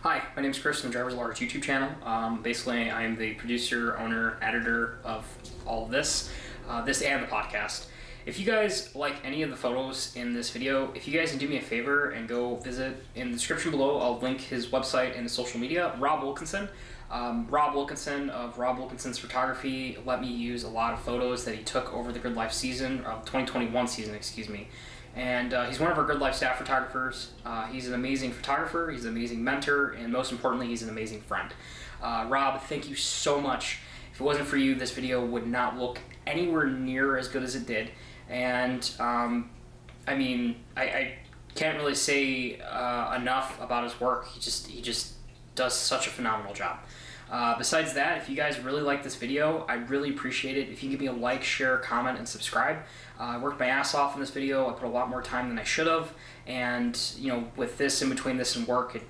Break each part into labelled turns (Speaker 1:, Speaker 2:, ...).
Speaker 1: Hi, my name is Chris from Driver's Large YouTube channel. Basically, I am the producer, owner, editor of all of this and the podcast. If you guys like any of the photos in this video, if you guys can do me a favor and go visit in the description below, I'll link his website and his social media, Rob Wilkinson. Rob Wilkinson of Rob Wilkinson's Photography let me use a lot of photos that he took over the Gridlife season, 2021 season, excuse me. And he's one of our Gridlife staff photographers. He's an amazing photographer, he's an amazing mentor, and most importantly, he's an amazing friend. Rob, thank you so much. If it wasn't for you, this video would not look anywhere near as good as it did. And I can't really say enough about his work. He just does such a phenomenal job. Besides that, if you guys really like this video, I'd really appreciate it if you give me a like, share, comment, and subscribe. I worked my ass off in this video. I put a lot more time than I should have, and with this, in between this and work, it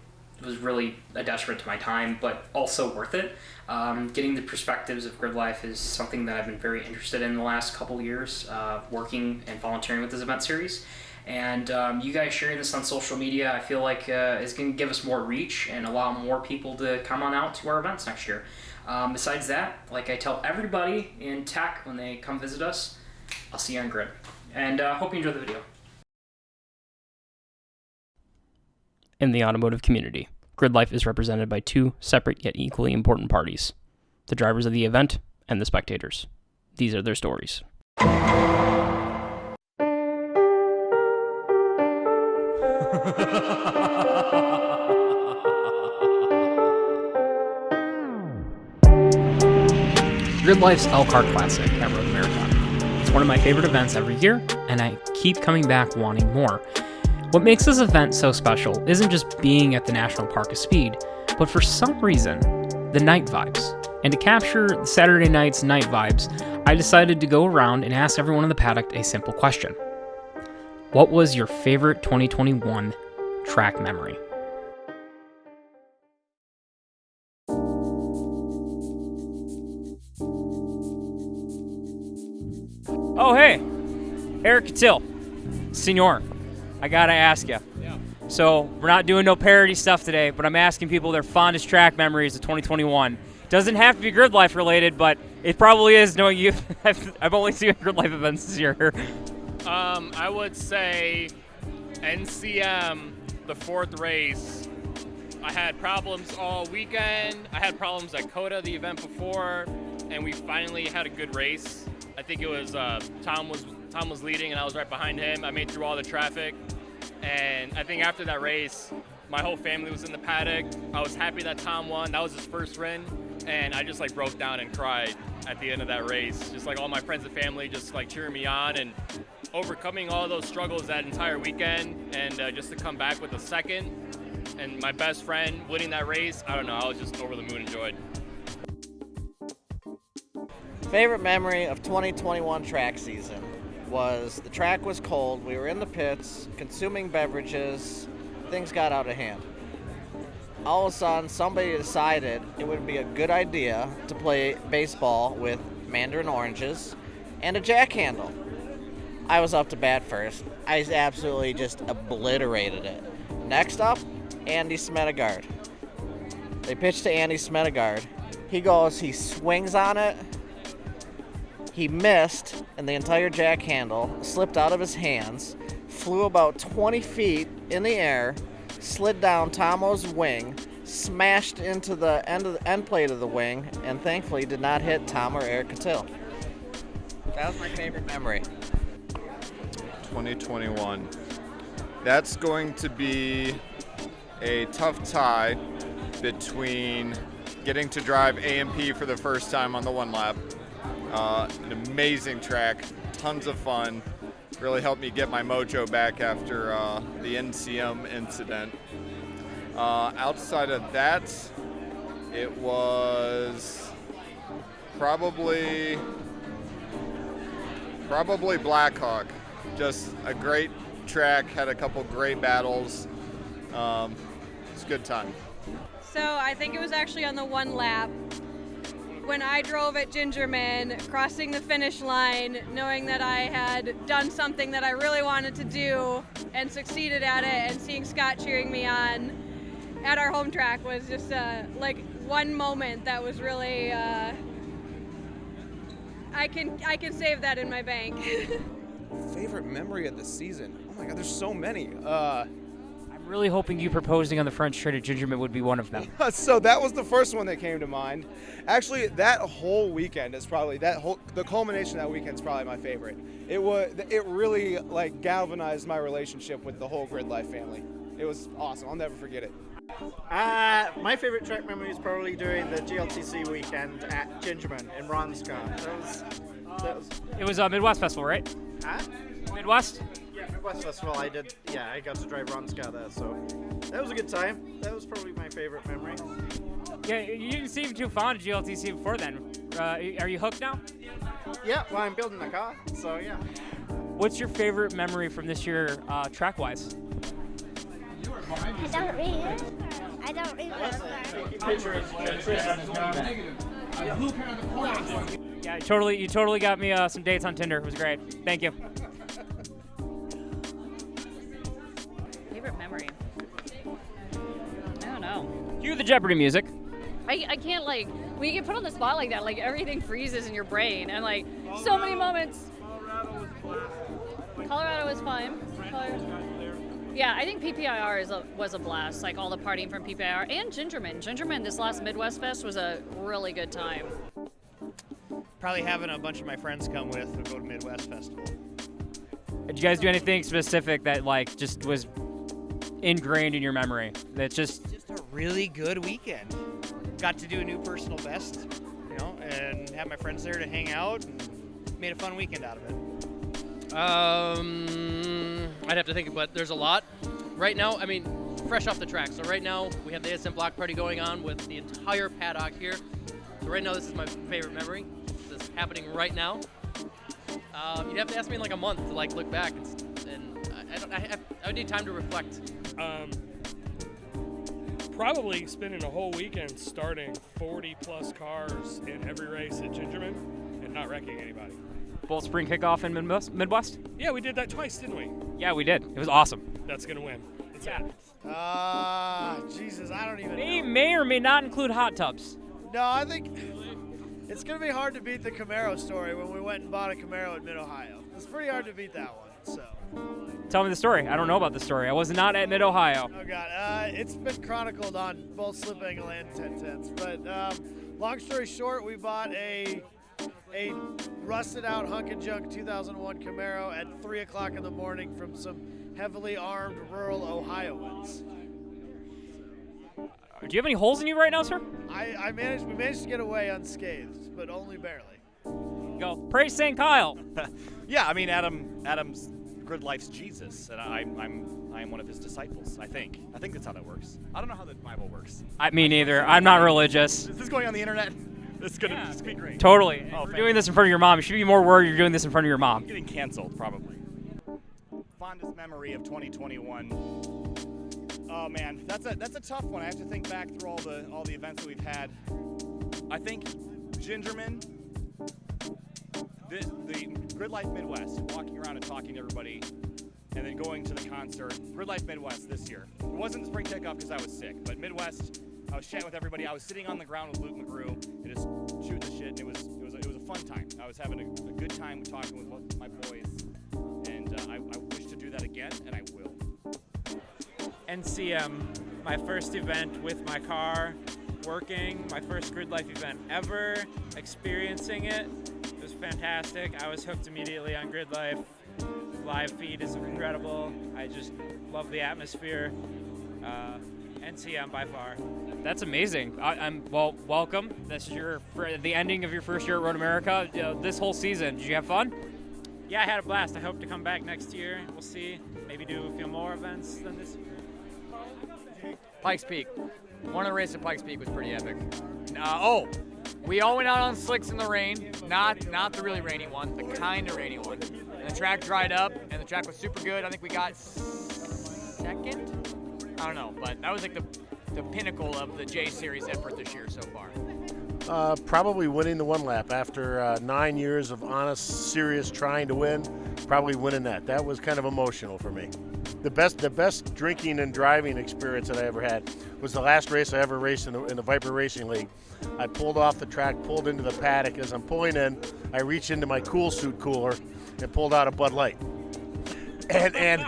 Speaker 1: was really a detriment to my time, but also worth it. Getting the perspectives of Gridlife is something that I've been very interested in the last couple years, working and volunteering with this event series. And you guys sharing this on social media, I feel like is going to give us more reach and allow more people to come on out to our events next year. Besides that, like I tell everybody in tech when they come visit us, I'll see you on Grid. And hope you enjoy the video.
Speaker 2: In the automotive community, Gridlife is represented by two separate yet equally important parties: the drivers of the event and the spectators. These are their stories. Gridlife's Elkhart Classic at Road Marathon. It's one of my favorite events every year, and I keep coming back wanting more. What makes this event so special isn't just being at the National Park of Speed, but for some reason, the night vibes. And to capture Saturday night's night vibes, I decided to go around and ask everyone in the paddock a simple question. What was your favorite 2021 track memory? Oh, hey, Eric Catil, Senor, I gotta ask you. Yeah. So we're not doing no parody stuff today, but I'm asking people their fondest track memories of 2021. Doesn't have to be Gridlife related, but it probably is, knowing you. I've only seen Gridlife events this year.
Speaker 3: I would say NCM, the fourth race. I had problems all weekend. I had problems at COTA the event before, and we finally had a good race. I think it was Tom was leading, and I was right behind him. I made through all the traffic, and I think after that race, my whole family was in the paddock. I was happy that Tom won. That was his first win, and I just broke down and cried at the end of that race. Just all my friends and family just cheering me on and overcoming all those struggles that entire weekend, and just to come back with a second and my best friend winning that race, I don't know, I was just over the moon and joyed.
Speaker 4: Favorite memory of 2021 track season was the track was cold, we were in the pits, consuming beverages, things got out of hand. All of a sudden, somebody decided it would be a good idea to play baseball with mandarin oranges and a jack handle. I was up to bat first. I absolutely just obliterated it. Next up, Andy Smedegard. They pitched to Andy Smedegard. He swings on it. He missed, and the entire jack handle slipped out of his hands, flew about 20 feet in the air, slid down Tomo's wing, smashed into the end plate of the wing, and thankfully did not hit Tom or Eric Catil. That was my favorite memory.
Speaker 5: 2021. That's going to be a tough tie between getting to drive A&P for the first time on the one lap. An amazing track, tons of fun, really helped me get my mojo back after the NCM incident. Outside of that, it was probably Blackhawk. Just a great track, had a couple great battles. It's a good time.
Speaker 6: So I think it was actually on the one lap when I drove at Gingerman, crossing the finish line, knowing that I had done something that I really wanted to do and succeeded at it, and seeing Scott cheering me on. at our home track was just like one moment that was really I can save that in my bank.
Speaker 7: Favorite memory of the season? Oh my God, there's so many.
Speaker 2: I'm really hoping you proposing on the French Trade at Gingerman would be one of them.
Speaker 7: So that was the first one that came to mind. Actually, that whole weekend is probably the culmination of that weekend is probably my favorite. It really like galvanized my relationship with the whole Gridlife family. It was awesome. I'll never forget it.
Speaker 8: My favorite track memory is probably doing the GLTC weekend at Gingerman in Ronska.
Speaker 2: It was a Midwest Festival, right?
Speaker 8: Huh?
Speaker 2: Midwest?
Speaker 8: Yeah, Midwest Festival. I got to drive Ronska there, so that was a good time. That was probably my favorite memory.
Speaker 2: Yeah, you didn't seem too fond of GLTC before then. Are you hooked now?
Speaker 8: Yeah, well, I'm building a car, so yeah.
Speaker 2: What's your favorite memory from this year, track-wise?
Speaker 9: I don't read
Speaker 2: Yeah, you totally got me some dates on Tinder. It was great. Thank you.
Speaker 10: Favorite memory? I don't know.
Speaker 2: Cue the Jeopardy music.
Speaker 10: I can't, like, when you get put on the spot like that, like, everything freezes in your brain, and, like, so many moments. Colorado was fun. Yeah, I think PPIR was a blast, like all the partying from PPIR and Gingerman. Gingerman, this last Midwest Fest was a really good time.
Speaker 11: Probably having a bunch of my friends come with to go to Midwest Festival.
Speaker 2: Did you guys do anything specific that like just was ingrained in your memory? That's just
Speaker 11: A really good weekend. Got to do a new personal best, and have my friends there to hang out, and made a fun weekend out of it.
Speaker 12: I'd have to think, but there's a lot. Right now, I mean, fresh off the track. So right now, we have the ASM block party going on with the entire paddock here. So right now, this is my favorite memory. This is happening right now. You'd have to ask me in like a month to like look back, and I would need time to reflect.
Speaker 13: Probably spending a whole weekend starting 40+ cars in every race at Gingerman and not wrecking anybody.
Speaker 2: both spring kickoff in Midwest?
Speaker 13: Yeah, we did that twice, didn't we?
Speaker 2: Yeah, we did. It was awesome.
Speaker 13: That's going to win. That's it.
Speaker 14: Jesus, I don't even
Speaker 2: They
Speaker 14: know.
Speaker 2: may or may not include hot tubs.
Speaker 14: No, I think it's going to be hard to beat the Camaro story when we went and bought a Camaro in Mid-Ohio. It's pretty hard to beat that one, so.
Speaker 2: Tell me the story. I don't know about the story. I was not at Mid-Ohio.
Speaker 14: Oh, God. It's been chronicled on both Slip Angle and 1010s. But long story short, we bought a rusted-out hunk and junk 2001 Camaro at 3 o'clock in the morning from some heavily armed rural Ohioans.
Speaker 2: Do you have any holes in you right now, sir?
Speaker 14: We managed to get away unscathed, but only barely.
Speaker 2: Go. Praise St. Kyle.
Speaker 15: Yeah, I mean, Adam's Gridlife's Jesus, and I am one of his disciples, I think. I think that's how that works. I don't know how the Bible works.
Speaker 2: Me neither. I'm not religious.
Speaker 15: Is this going on the internet? This is gonna be great.
Speaker 2: Totally.
Speaker 15: Oh,
Speaker 2: You're doing this in front of your mom. You should be more worried you're doing this in front of your mom.
Speaker 15: I'm getting canceled, probably. Fondest memory of 2021. Oh man, that's a tough one. I have to think back through all the events that we've had. I think Gingerman, the Gridlife Midwest, walking around and talking to everybody, and then going to the concert. Gridlife Midwest this year. It wasn't the spring kickoff because I was sick, but Midwest, I was chatting with everybody. I was sitting on the ground with Luke McGrew and just shooting the shit, and it was a fun time. I was having a good time talking with my boys, and I wish to do that again, and I will.
Speaker 16: NCM, my first event with my car, working, my first Gridlife event ever, experiencing it. It was fantastic. I was hooked immediately on Gridlife. Live feed is incredible. I just love the atmosphere. NCM by far.
Speaker 2: That's amazing. Welcome. This is the ending of your first year at Road America. This whole season, did you have fun?
Speaker 16: Yeah, I had a blast. I hope to come back next year. We'll see. Maybe do a few more events than this.
Speaker 17: Pikes Peak. One of the races at Pikes Peak was pretty epic. We all went out on slicks in the rain. Not the really rainy one, the kind of rainy one. And the track dried up, and the track was super good. I think we got second? I don't know, but that was like the pinnacle of the J Series effort this year so far.
Speaker 18: Probably winning the one lap after 9 years of honest, serious trying to win. Probably winning that. That was kind of emotional for me. the best drinking and driving experience that I ever had was the last race I ever raced in the Viper Racing League. I pulled off the track, pulled into the paddock. As I'm pulling in, I reached into my Cool Suit cooler and pulled out a Bud Light. And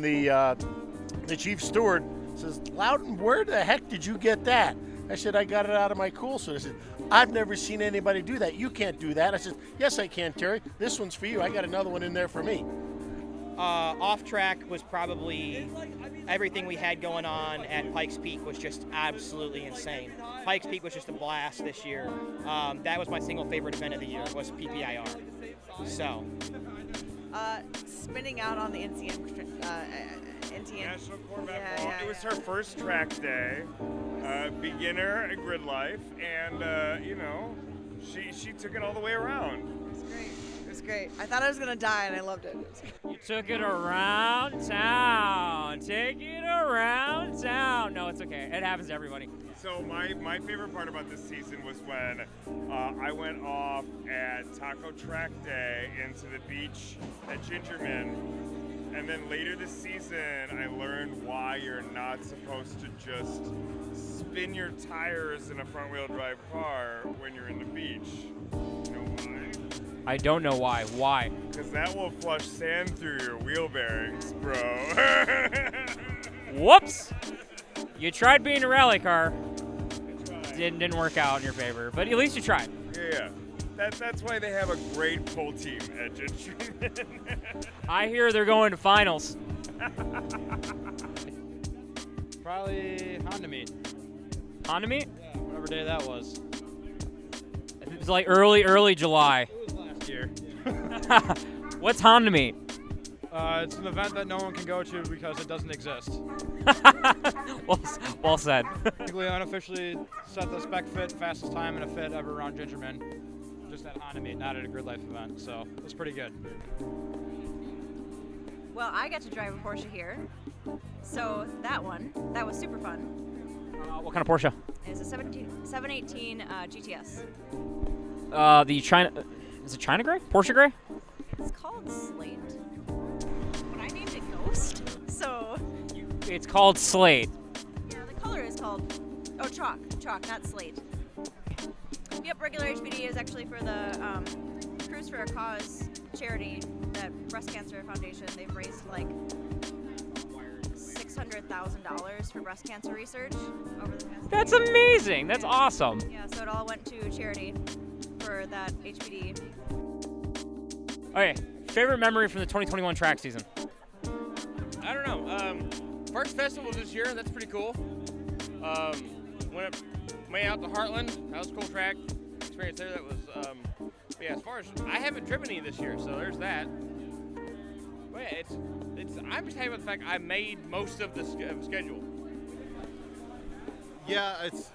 Speaker 18: the chief steward says, "Loudon, where the heck did you get that?" I said, "I got it out of my Cool Suit." I said, "I've never seen anybody do that. You can't do that." I said, "Yes, I can, Terry. This one's for you. I got another one in there for me."
Speaker 19: Off track was probably everything we had going on at Pikes Peak was just absolutely insane. Pikes Peak was just a blast this year. That was my single favorite event of the year, was PPIR. So.
Speaker 20: Spinning out on the NTN.
Speaker 21: National Corvette Ball. It was her first track day, beginner at Gridlife, and you know, she took it all the way around.
Speaker 20: It was great. I thought I was gonna die, and I loved it.
Speaker 2: You took it around town. Take it around town. No, it's okay. It happens to everybody.
Speaker 21: So my favorite part about this season was when I went off at Taco Track Day into the beach at Gingerman, and then later this season I learned why you're not supposed to just spin your tires in a front-wheel drive car when you're in the beach. You know why?
Speaker 2: I don't know why. Why?
Speaker 21: Because that will flush sand through your wheel bearings, bro.
Speaker 2: Whoops! You tried being a rally car. Didn't work out in your favor, but at least you tried.
Speaker 21: Yeah. That's why they have a great pull team at Gentry.
Speaker 2: I hear they're going to finals.
Speaker 22: Probably Honda Meet.
Speaker 2: Honda Meet?
Speaker 22: Yeah, whatever day that was.
Speaker 2: It was like early July.
Speaker 22: It was last year.
Speaker 2: What's Honda Meet?
Speaker 22: It's an event that no one can go to because it doesn't exist.
Speaker 2: Well said.
Speaker 22: Basically, unofficially set the spec fit, fastest time in a fit ever around Gingerman. Just at Honda Meet, not at a Gridlife event, so it was pretty good.
Speaker 20: Well, I got to drive a Porsche here, so that was super fun.
Speaker 2: What kind of Porsche?
Speaker 20: It's a 718 GTS.
Speaker 2: The China, is it China Gray? Porsche Gray?
Speaker 20: It's called Slate, but I named it Ghost, so.
Speaker 2: It's called Slate.
Speaker 20: Yeah, the color is called, Chalk, not Slate. Yep, regular HBD is actually for the Cruise for a Cause charity, that Breast Cancer Foundation. They've raised like $600,000 for breast cancer research over the past.
Speaker 2: That's amazing. That's awesome.
Speaker 20: Yeah, so it all went to charity for that HBD.
Speaker 2: Okay, favorite memory from the 2021 track season?
Speaker 3: I don't know. Parks Festival this year, that's pretty cool. Went way out to Heartland, that was a cool track experience there. That was, yeah, as far as, I haven't driven any this year, so there's that. But yeah, I'm just happy with the fact I made most of the schedule.
Speaker 23: Yeah, it's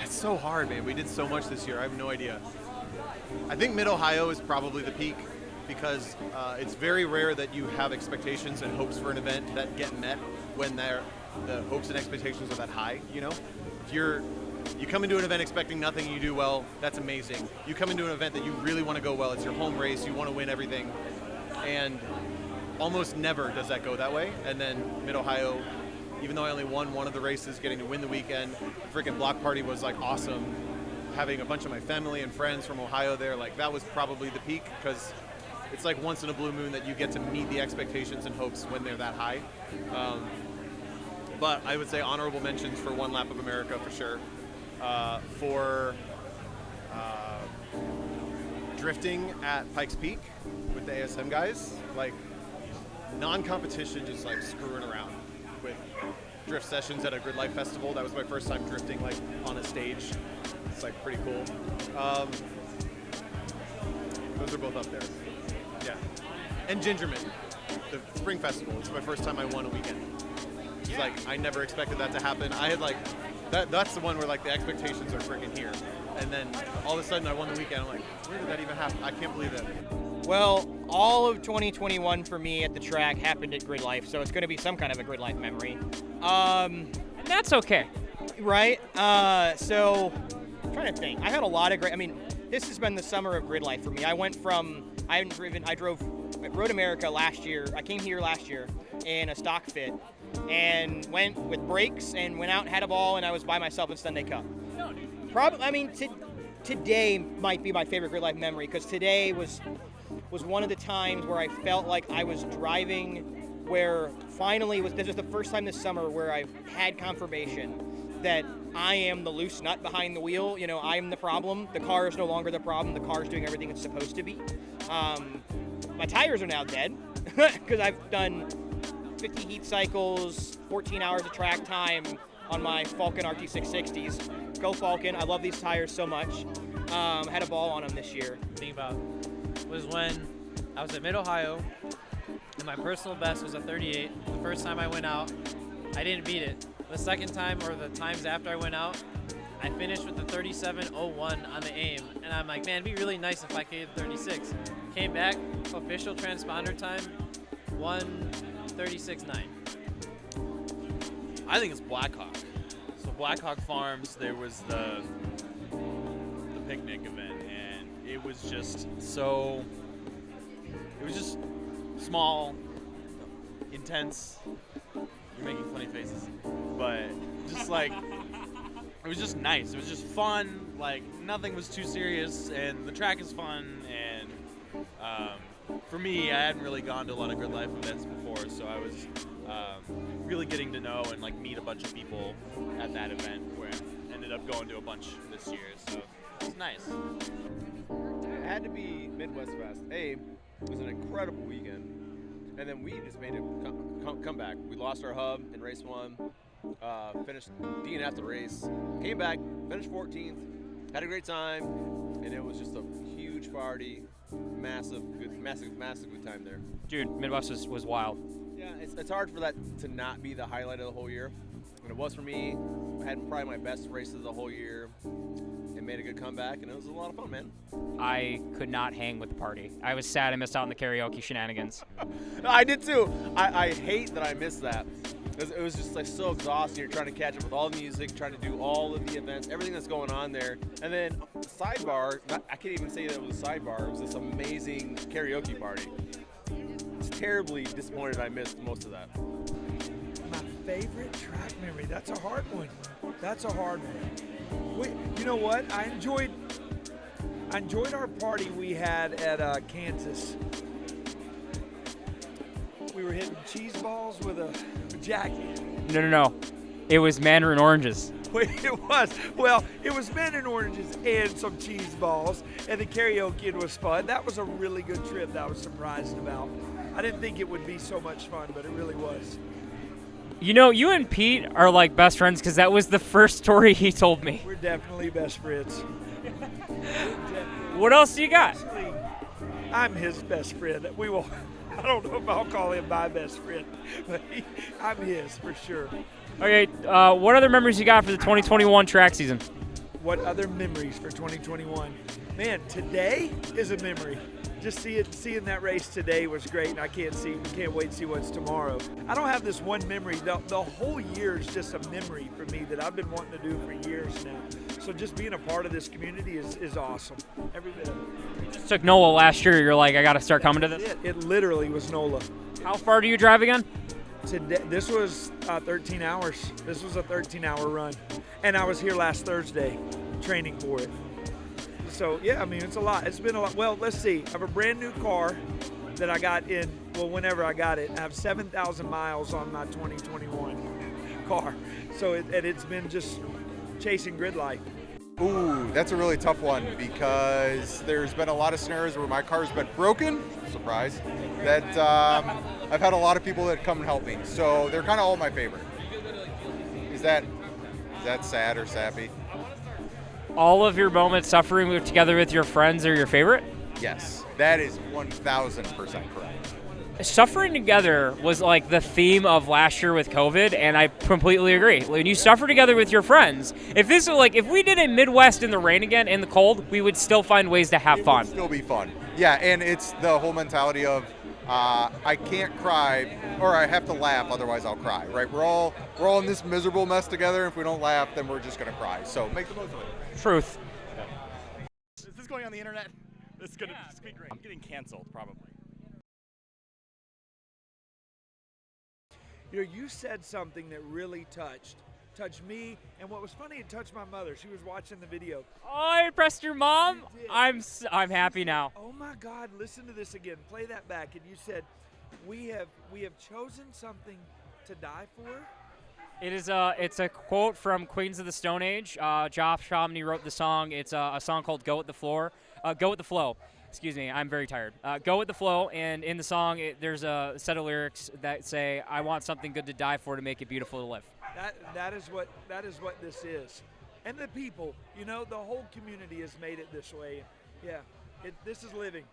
Speaker 23: so hard, man. We did so much this year. I have no idea. I think Mid-Ohio is probably the peak because it's very rare that you have expectations and hopes for an event that get met when the hopes and expectations are that high, you know? If you come into an event expecting nothing and you do well, that's amazing. You come into an event that you really want to go well, it's your home race, you want to win everything, and almost never does that go that way. And then Mid-Ohio, even though I only won one of the races, getting to win the weekend, the freaking block party was like awesome. Having a bunch of my family and friends from Ohio there, like that was probably the peak because it's like once in a blue moon that you get to meet the expectations and hopes when they're that high. But I would say honorable mentions for One Lap of America for sure. For drifting at Pikes Peak with the ASM guys, like non-competition, just like screwing around with drift sessions at a Gridlife Festival. That was my first time drifting like on a stage. It's like pretty cool. Those are both up there. Yeah. And Gingerman, the Spring Festival. It's my first time I won a weekend. It's like I never expected that to happen. I had like that's the one where like the expectations are freaking here. And then all of a sudden I won the weekend. I'm like, where did that even happen? I can't believe it.
Speaker 19: Well, all of 2021 for me at the track happened at Gridlife, so it's going to be some kind of a Gridlife memory.
Speaker 2: And that's okay.
Speaker 19: Right? So, I'm trying to think. I had a lot of great, this has been the summer of Gridlife for me. I went from I haven't driven. I drove at Road America last year. I came here last year in a stock fit and went with brakes and went out and had a ball, and I was by myself in Sunday Cup. Today might be my favorite Gridlife memory because today was one of the times where I felt like I was driving where finally this was the first time this summer where I've had confirmation that I am the loose nut behind the wheel. You know, I'm the problem. The car is no longer the problem. The car is doing everything it's supposed to be. My tires are now dead because I've done 50 heat cycles, 14 hours of track time on my Falcon RT660s. Go Falcon. I love these tires so much. Had a ball on them this year.
Speaker 1: Think about was when I was at Mid-Ohio and my personal best was a 38. The first time I went out, I didn't beat it. The second time, or the times after I went out, I finished with the 37.01 on the AIM, and I'm like, man, it'd be really nice if I could get 36. Came back, official transponder time, 1:36.9.
Speaker 4: I think it's Blackhawk. So Blackhawk Farms, there was the picnic event, and it was just small, intense. You're making funny faces, but just like, it was just nice. It was just fun. Like, nothing was too serious, and the track is fun. And for me, I hadn't really gone to a lot of Gridlife events before, so I was really getting to know and like meet a bunch of people at that event, where I ended up going to a bunch this year. So it was nice.
Speaker 5: It had to be Midwest Fest. It was an incredible weekend. And then we just made a comeback. We lost our hub in race 1, finished DNF the race, came back, finished 14th, had a great time, and it was just a huge party, massive good time there.
Speaker 2: Dude, Midwest was wild.
Speaker 5: Yeah, it's hard for that to not be the highlight of the whole year. And it was for me. I had probably my best races of the whole year. And made a good comeback, and it was a lot of fun, man.
Speaker 2: I could not hang with the party. I was sad I missed out on the karaoke shenanigans.
Speaker 5: I did too. I hate that I missed that. It was just like so exhausting. You're trying to catch up with all the music, trying to do all of the events, everything that's going on there. And then sidebar, I can't even say that it was a sidebar. It was this amazing karaoke party. It's terribly disappointed I missed most of that.
Speaker 24: My favorite track memory. That's a hard one. That's a hard one. You know what? I enjoyed our party we had at Kansas. We were hitting cheese balls with a jacket.
Speaker 2: No. It was mandarin oranges.
Speaker 24: It was. Well, it was mandarin oranges and some cheese balls, and the karaoke was fun. That was a really good trip that I was surprised about. I didn't think it would be so much fun, but it really was.
Speaker 2: You know, you and Pete are like best friends because that was the first story he told me.
Speaker 24: We're definitely best friends.
Speaker 2: What else do you got?
Speaker 24: I'm his best friend. I don't know if I'll call him my best friend, but I'm his for sure.
Speaker 2: Okay, what other memories you got for the 2021 track season?
Speaker 24: What other memories for 2021? Man, today is a memory. Just seeing that race today was great, and I can't wait to see what's tomorrow. I don't have this one memory. The whole year is just a memory for me that I've been wanting to do for years now. So just being a part of this community is awesome. Every bit of it.
Speaker 2: Just took NOLA last year. You're like, I got to start coming to this?
Speaker 24: It literally was NOLA.
Speaker 2: How far do you drive again?
Speaker 24: Today, this was 13 hours. This was a 13-hour run. And I was here last Thursday training for it. So, yeah, I mean, it's a lot. It's been a lot. Well, let's see. I have a brand new car that I got whenever I got it. I have 7,000 miles on my 2021 car. So, it's been just chasing Gridlife.
Speaker 25: Ooh, that's a really tough one because there's been a lot of scenarios where my car's been broken, surprise, that I've had a lot of people that come and help me. So they're kind of all my favorite. Is that sad or sappy?
Speaker 2: All of your moments suffering together with your friends are your favorite?
Speaker 25: Yes, that is 1,000% correct.
Speaker 2: Suffering together was like the theme of last year with COVID, and I completely agree. When you suffer together with your friends, if we did a Midwest in the rain again, in the cold, we would still find ways to have fun.
Speaker 25: It would still be fun. Yeah, and it's the whole mentality of I can't cry or I have to laugh, otherwise I'll cry, right? We're all in this miserable mess together. If we don't laugh, then we're just going to cry. So make the most of it.
Speaker 2: Truth.
Speaker 15: Is this going on the internet? It's gonna be great. I'm getting canceled probably.
Speaker 24: You said something that really touched me, and what was funny, it touched my mother. She was watching the video.
Speaker 2: Oh, I impressed your mom? I'm happy now.
Speaker 24: Oh my God, listen to this again. Play that back. And you said, we have chosen something to die for.
Speaker 2: It's a quote from Queens of the Stone Age. Josh Homme wrote the song. It's a song called Go with the Flow. Excuse me, I'm very tired. Go with the flow, and in the song, there's a set of lyrics that say, "I want something good to die for to make it beautiful to live."
Speaker 24: That is what this is, and the people. The whole community has made it this way. Yeah, this is living.